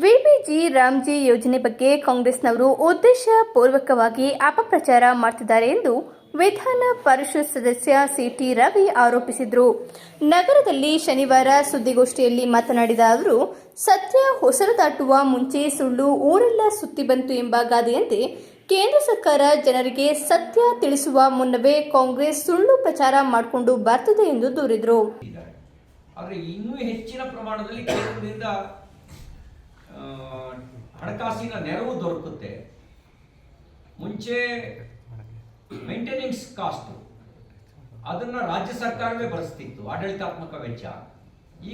VBG Ramji ಯೋಜನೆ ಬಗ್ಗೆ ಕಾಂಗ್ರೆಸ್ನವರು ಉದ್ದೇಶಪೂರ್ವಕವಾಗಿ ಅಪಪ್ರಚಾರ ಮಾಡುತ್ತಿದ್ದಾರೆ ಎಂದು ವಿಧಾನ ಪರಿಷತ್ ಸದಸ್ಯ ಸಿಟಿ ರವಿ ಆರೋಪಿಸಿದರು. ನಗರದಲ್ಲಿ ಶನಿವಾರ ಸುದ್ದಿಗೋಷ್ಠಿಯಲ್ಲಿ ಮಾತನಾಡಿದ ಅವರು, ಸತ್ಯ ಹೊಸರು ದಾಟುವ ಮುಂಚೆ ಸುಳ್ಳು ಊರೆಲ್ಲ ಸುತ್ತಿ ಬಂತು ಎಂಬ ಗಾದೆಯಂತೆ ಕೇಂದ್ರ ಸರ್ಕಾರ ಜನರಿಗೆ ಸತ್ಯ ತಿಳಿಸುವ ಮುನ್ನವೇ ಕಾಂಗ್ರೆಸ್ ಸುಳ್ಳು ಪ್ರಚಾರ ಮಾಡಿಕೊಂಡು ಬರ್ತದೆ ಎಂದು ದೂರಿದರು. ಆದರೆ ಇನ್ನೂ ಹೆಚ್ಚಿನ ಪ್ರಮಾಣದಲ್ಲಿ ಕೇಂದ್ರದಿಂದ ಹಣಕಾಸಿನ ನೆರವು ದೊರಕುತ್ತೆ. ಮುಂಚೆ ಮೇಂಟೆನೆನ್ಸ್ ಕಾಸ್ಟ್ ಅದನ್ನು ರಾಜ್ಯ ಸರ್ಕಾರವೇ ಭರಿಸ್ತಿತ್ತು, ಆಡಳಿತಾತ್ಮಕ ವೆಚ್ಚ.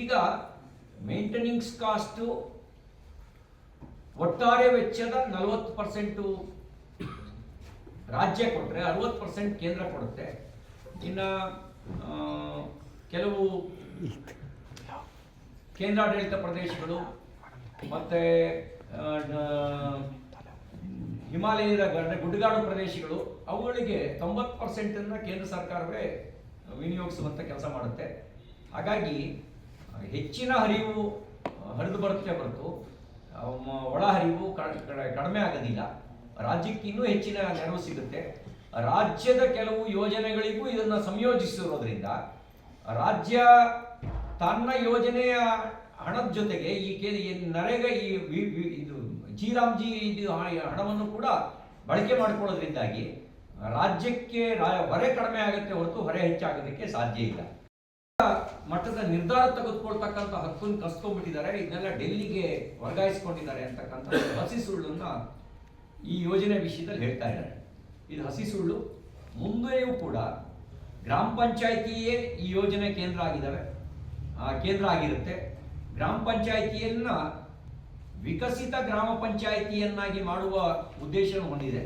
ಈಗ ಮೇಂಟೆನೆನ್ಸ್ ಕಾಸ್ಟು ಒಟ್ಟಾರೆ ವೆಚ್ಚದ 40% ರಾಜ್ಯ ಕೊಟ್ಟರೆ 60% ಕೇಂದ್ರ ಕೊಡುತ್ತೆ. ಇನ್ನು ಕೆಲವು ಕೇಂದ್ರಾಡಳಿತ ಪ್ರದೇಶಗಳು ಮತ್ತು ಹಿಮಾಲಯದ ಗುಡ್ಡಗಾಡು ಪ್ರದೇಶಗಳು ಅವುಗಳಿಗೆ 90% ಕೇಂದ್ರ ಸರ್ಕಾರವೇ ವಿನಿಯೋಗಿಸುವಂಥ ಕೆಲಸ ಮಾಡುತ್ತೆ. ಹಾಗಾಗಿ ಹೆಚ್ಚಿನ ಹರಿವು ಹರಿದು ಬರುತ್ತೆ ಹೊರತು ಒಳ ಹರಿವು ಕಡಿಮೆ ಆಗೋದಿಲ್ಲ. ರಾಜ್ಯಕ್ಕೆ ಇನ್ನೂ ಹೆಚ್ಚಿನ ನೆರವು ಸಿಗುತ್ತೆ. ರಾಜ್ಯದ ಕೆಲವು ಯೋಜನೆಗಳಿಗೂ ಇದನ್ನು ಸಂಯೋಜಿಸಿರೋದ್ರಿಂದ ರಾಜ್ಯ ತನ್ನ ಯೋಜನೆಯ ಹಣದ ಜೊತೆಗೆ ಈ ನರೇಗಾ ಇದು ಜಿ ಹಣವನ್ನು ಕೂಡ ಬಳಕೆ ಮಾಡಿಕೊಳ್ಳೋದ್ರಿಂದಾಗಿ ರಾಜ್ಯಕ್ಕೆ ಹೊರೆ ಕಡಿಮೆ ಆಗುತ್ತೆ ಹೊರತು ಹೊರೆ ಹೆಚ್ಚಾಗೋದಕ್ಕೆ ಸಾಧ್ಯ ಇಲ್ಲ. ಮಟ್ಟದ ನಿರ್ಧಾರ ತೆಗೆದುಕೊಳ್ತಕ್ಕಂಥ ಹಕ್ಕನ್ನು ಕಸ್ಕೊಂಡ್ಬಿಟ್ಟಿದ್ದಾರೆ. ಇದನ್ನೆಲ್ಲ ಡೆಲ್ಲಿಗೆ ವರ್ಗಾಯಿಸಿಕೊಂಡಿದ್ದಾರೆ ಅಂತಕ್ಕಂಥ ಹಸಿ ಸುಳ್ಳನ್ನ ಈ ಯೋಜನೆ ವಿಷಯದಲ್ಲಿ ಹೇಳ್ತಾ ಇದ್ದಾರೆ. ಇದು ಹಸಿ ಸುಳ್ಳು. ಮುಂದೆಯೂ ಕೂಡ ಗ್ರಾಮ ಪಂಚಾಯಿತಿಯೇ ಈ ಯೋಜನೆ ಕೇಂದ್ರ ಆಗಿರುತ್ತೆ. ಗ್ರಾಮ ಪಂಚಾಯಿತಿಯನ್ನ ವಿಕಸಿತ ಗ್ರಾಮ ಪಂಚಾಯಿತಿಯನ್ನಾಗಿ ಮಾಡುವ ಉದ್ದೇಶವನ್ನು ಹೊಂದಿದೆ.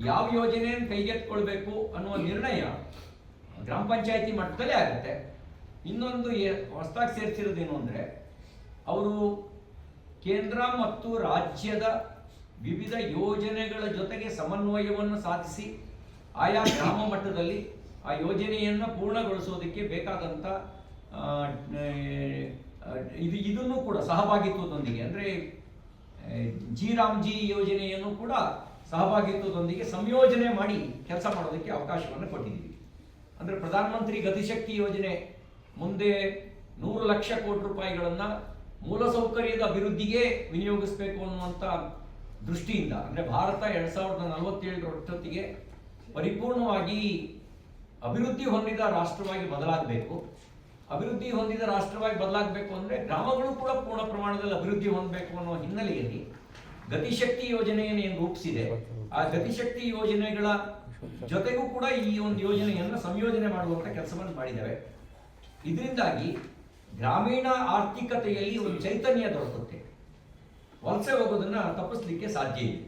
ಯಾವ ಯೋಜನೆಯನ್ನು ಕೈಗೆತ್ತಿಕೊಳ್ಬೇಕು ಅನ್ನುವ ನಿರ್ಣಯ ಗ್ರಾಮ ಪಂಚಾಯಿತಿ ಮಟ್ಟದಲ್ಲೇ ಆಗುತ್ತೆ. ಇನ್ನೊಂದು ಹೊಸದಾಗಿ ಸೇರಿಸಿರೋದೇನು ಅಂದರೆ, ಅವರು ಕೇಂದ್ರ ಮತ್ತು ರಾಜ್ಯದ ವಿವಿಧ ಯೋಜನೆಗಳ ಜೊತೆಗೆ ಸಮನ್ವಯವನ್ನು ಸಾಧಿಸಿ ಆಯಾ ಗ್ರಾಮ ಮಟ್ಟದಲ್ಲಿ ಆ ಯೋಜನೆಯನ್ನು ಪೂರ್ಣಗೊಳಿಸೋದಕ್ಕೆ ಬೇಕಾದಂಥ ಇದನ್ನು ಕೂಡ ಸಹಭಾಗಿತ್ವದೊಂದಿಗೆ, ಅಂದರೆ ಜಿ ಯೋಜನೆಯನ್ನು ಕೂಡ ಸಹಭಾಗಿತ್ವದೊಂದಿಗೆ ಸಂಯೋಜನೆ ಮಾಡಿ ಕೆಲಸ ಮಾಡೋದಕ್ಕೆ ಅವಕಾಶವನ್ನು ಕೊಟ್ಟಿದ್ದೀವಿ. ಅಂದರೆ ಪ್ರಧಾನಮಂತ್ರಿ ಗತಿಶಕ್ತಿ ಯೋಜನೆ ಮುಂದೆ 100 ಲಕ್ಷ ಕೋಟಿ ರೂಪಾಯಿಗಳನ್ನು ಮೂಲಸೌಕರ್ಯದ ಅಭಿವೃದ್ಧಿಗೆ ವಿನಿಯೋಗಿಸಬೇಕು ಅನ್ನುವಂಥ ದೃಷ್ಟಿಯಿಂದ, ಅಂದರೆ ಭಾರತ 2047 ಪರಿಪೂರ್ಣವಾಗಿ ಅಭಿವೃದ್ಧಿ ಹೊಂದಿದ ರಾಷ್ಟ್ರವಾಗಿ ಬದಲಾಗಬೇಕು. ಅಭಿವೃದ್ಧಿ ಹೊಂದಿದ ರಾಷ್ಟ್ರವಾಗಿ ಬದಲಾಗಬೇಕು ಅಂದರೆ ಗ್ರಾಮಗಳು ಕೂಡ ಪೂರ್ಣ ಪ್ರಮಾಣದಲ್ಲಿ ಅಭಿವೃದ್ಧಿ ಹೊಂದಬೇಕು ಅನ್ನೋ ಹಿನ್ನೆಲೆಯಲ್ಲಿ ಗತಿಶಕ್ತಿ ಯೋಜನೆಯನ್ನು ಏನು ರೂಪಿಸಿದೆ, ಆ ಗತಿಶಕ್ತಿ ಯೋಜನೆಗಳ ಜೊತೆಗೂ ಕೂಡ ಈ ಒಂದು ಯೋಜನೆಯನ್ನು ಸಂಯೋಜನೆ ಮಾಡುವಂಥ ಕೆಲಸವನ್ನು ಮಾಡಿದ್ದೇವೆ. ಇದರಿಂದಾಗಿ ಗ್ರಾಮೀಣ ಆರ್ಥಿಕತೆಯಲ್ಲಿ ಒಂದು ಚೈತನ್ಯ ದೊರಕುತ್ತೆ. ವಲಸೆ ಹೋಗೋದನ್ನು ತಪ್ಪಿಸಲಿಕ್ಕೆ ಸಾಧ್ಯ ಇಲ್ಲ.